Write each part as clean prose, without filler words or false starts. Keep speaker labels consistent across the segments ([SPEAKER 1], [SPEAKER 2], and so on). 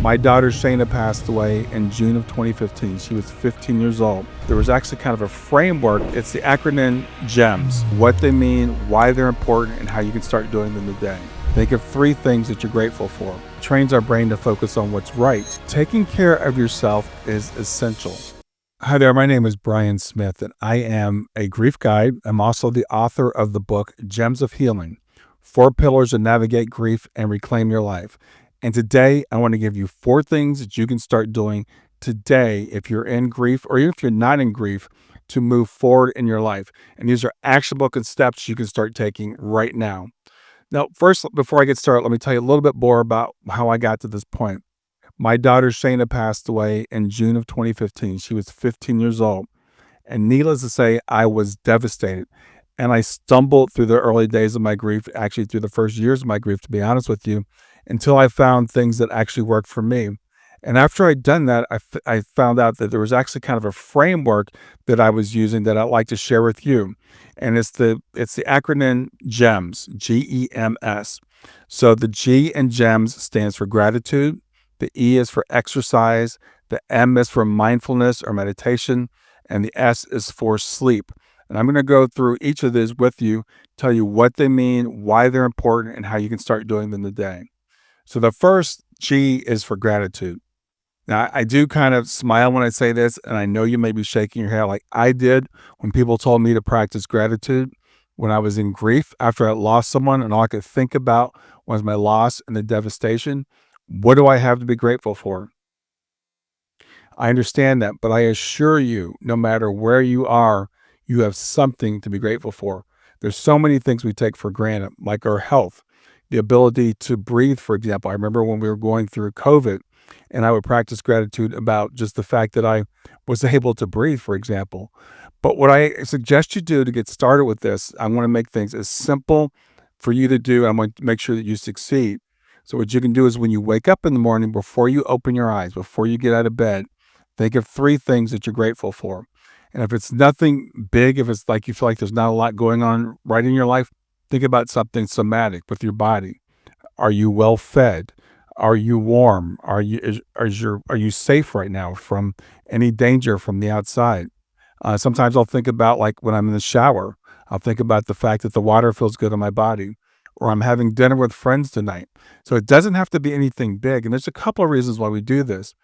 [SPEAKER 1] My daughter Shayna passed away in June of 2015. She was 15 years old. There was actually kind of a framework. It's the acronym GEMS, what they mean, why they're important, and how you can start doing them today. Think of 3 things that you're grateful for. It trains our brain to focus on what's right. Taking care of yourself is essential. Hi there, my name is Brian Smith, and I am a grief guide. I'm also the author of the book Gems of Healing, 4 Pillars to Navigate Grief and Reclaim Your Life. And today, I want to give you 4 things that you can start doing today if you're in grief or even if you're not in grief to move forward in your life. And these are actionable steps you can start taking right now. Now, first, before I get started, let me tell you a little bit more about how I got to this point. My daughter Shayna passed away in June of 2015. She was 15 years old. And needless to say, I was devastated. And I stumbled through the early days of my grief, actually through the first years of my grief, to be honest with you, until I found things that actually worked for me. And after I'd done that, I found out that there was actually kind of a framework that I was using that I'd like to share with you. And it's the acronym GEMS, GEMS. So the G in GEMS stands for gratitude. The E is for exercise. The M is for mindfulness or meditation. And the S is for sleep. And I'm going to go through each of these with you, tell you what they mean, why they're important, and how you can start doing them today. So the first G is for gratitude. Now, I do kind of smile when I say this, and I know you may be shaking your head like I did when people told me to practice gratitude when I was in grief after I lost someone, and all I could think about was my loss and the devastation. What do I have to be grateful for? I understand that, but I assure you, no matter where you are, you have something to be grateful for. There's so many things we take for granted, like our health, the ability to breathe, for example. I remember when we were going through COVID, and I would practice gratitude about just the fact that I was able to breathe, for example. But what I suggest you do to get started with this, I want to make things as simple for you to do. I want to make sure that you succeed. So what you can do is when you wake up in the morning, before you open your eyes, before you get out of bed, think of 3 things that you're grateful for. And if it's nothing big, if it's like you feel like there's not a lot going on right in your life, think about something somatic with your body. Are you well fed? Are you warm? Are you safe right now from any danger from the outside? Sometimes I'll think about, like, when I'm in the shower, I'll think about the fact that the water feels good on my body, or I'm having dinner with friends tonight. So it doesn't have to be anything big. And there's a couple of reasons why we do this.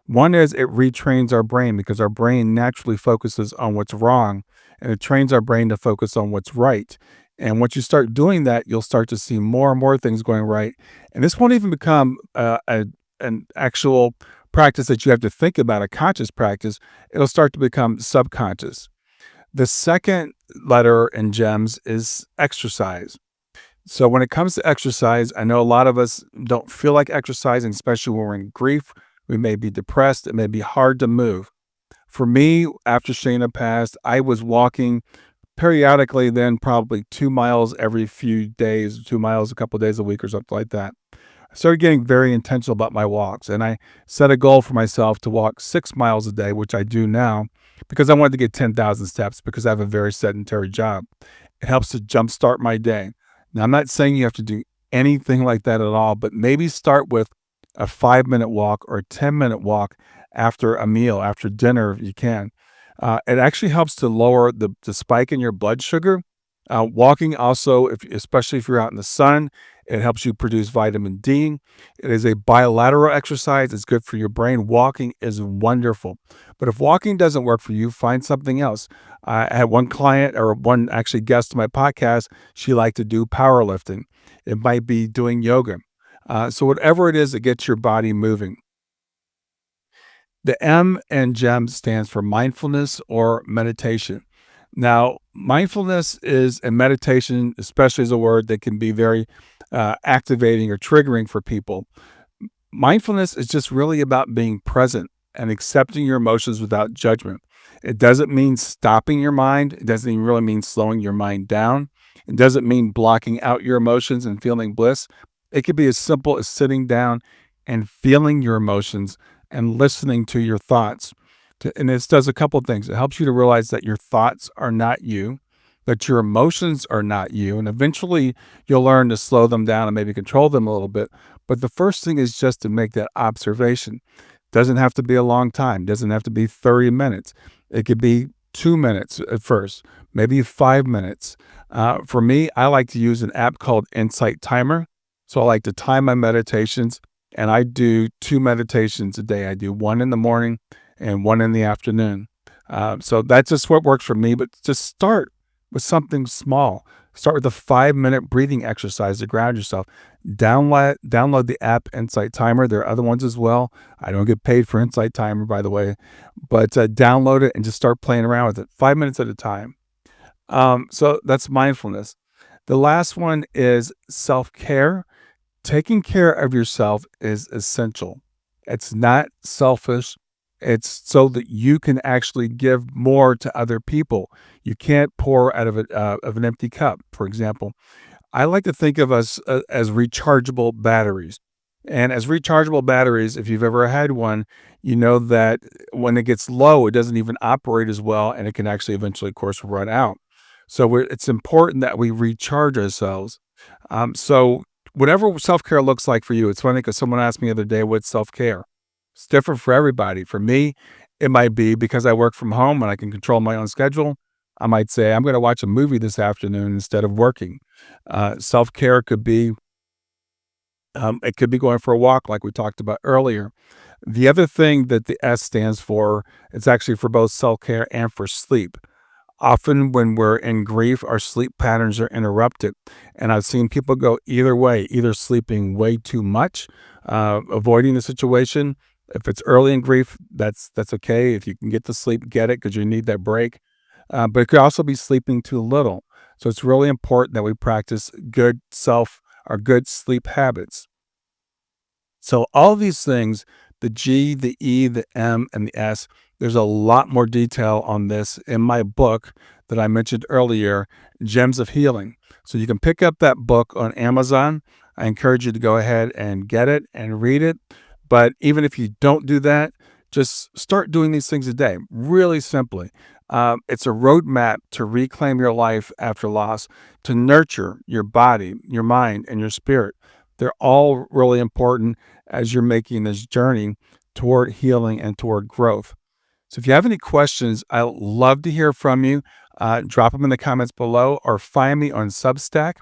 [SPEAKER 1] One is it retrains our brain because our brain naturally focuses on what's wrong, and it trains our brain to focus on what's right. And once you start doing that, you'll start to see more and more things going right. And this won't even become an actual practice that you have to think about, a conscious practice. It'll start to become subconscious. The second letter in GEMS is exercise. So when it comes to exercise, I know a lot of us don't feel like exercising, especially when we're in grief. We may be depressed. It may be hard to move. For me, after Shayna passed, I was walking periodically, then probably 2 miles every few days, 2 miles a couple of days a week or something like that. I started getting very intentional about my walks, and I set a goal for myself to walk 6 miles a day, which I do now, because I wanted to get 10,000 steps because I have a very sedentary job. It helps to jumpstart my day. Now, I'm not saying you have to do anything like that at all, but maybe start with a 5-minute walk or a 10-minute walk after a meal, after dinner, if you can. It actually helps to lower the spike in your blood sugar. Walking also, especially if you're out in the sun, it helps you produce vitamin D. It is a bilateral exercise. It's good for your brain. Walking is wonderful. But if walking doesn't work for you, find something else. I had one client, or one actually guest on my podcast. She liked to do powerlifting. It might be doing yoga. So whatever it is that gets your body moving. The M in GEM stands for mindfulness or meditation. Now, mindfulness is a meditation, especially as a word that can be very activating or triggering for people. Mindfulness is just really about being present and accepting your emotions without judgment. It doesn't mean stopping your mind. It doesn't even really mean slowing your mind down. It doesn't mean blocking out your emotions and feeling bliss. It could be as simple as sitting down and feeling your emotions and listening to your thoughts. And this does a couple of things. It helps you to realize that your thoughts are not you, that your emotions are not you. And eventually you'll learn to slow them down and maybe control them a little bit. But the first thing is just to make that observation. Doesn't have to be a long time, doesn't have to be 30 minutes. It could be 2 minutes at first, maybe 5 minutes. For me, I like to use an app called Insight Timer. So I like to time my meditations, and I do two meditations a day. I do one in the morning and one in the afternoon. So that's just what works for me. But just start with something small. Start with a 5-minute breathing exercise to ground yourself. Download the app Insight Timer. There are other ones as well. I don't get paid for Insight Timer, by the way, but download it and just start playing around with it, 5 minutes at a time. So that's mindfulness. The last one is self care. Taking care of yourself is essential. It's not selfish. It's so that you can actually give more to other people. You can't pour out of an empty cup, for example. I like to think of us as rechargeable batteries. And as rechargeable batteries, if you've ever had one, you know that when it gets low, it doesn't even operate as well, and it can actually eventually, of course, run out. So it's important that we recharge ourselves. So whatever self care looks like for you, it's funny because someone asked me the other day, what's self care? It's different for everybody. For me, it might be because I work from home and I can control my own schedule. I might say, I'm going to watch a movie this afternoon instead of working. Self care could be, it could be going for a walk, like we talked about earlier. The other thing that the S stands for, it's actually for both self care and for sleep. Often, when we're in grief, our sleep patterns are interrupted. And I've seen people go either way, either sleeping way too much, avoiding the situation. If it's early in grief, that's okay. If you can get to sleep, get it because you need that break. But it could also be sleeping too little. So it's really important that we practice good sleep habits. So all these things, the G, the E, the M, and the S, there's a lot more detail on this in my book that I mentioned earlier, Gems of Healing. So you can pick up that book on Amazon. I encourage you to go ahead and get it and read it. But even if you don't do that, just start doing these things a day, really simply. It's a roadmap to reclaim your life after loss, to nurture your body, your mind, and your spirit. They're all really important as you're making this journey toward healing and toward growth. So if you have any questions, I'd love to hear from you. Drop them in the comments below or find me on Substack.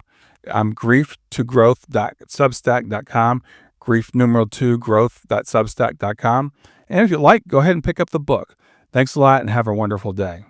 [SPEAKER 1] I'm grief2growth.substack.com, grief numeral 2 growth.substack.com. And if you like, go ahead and pick up the book. Thanks a lot and have a wonderful day.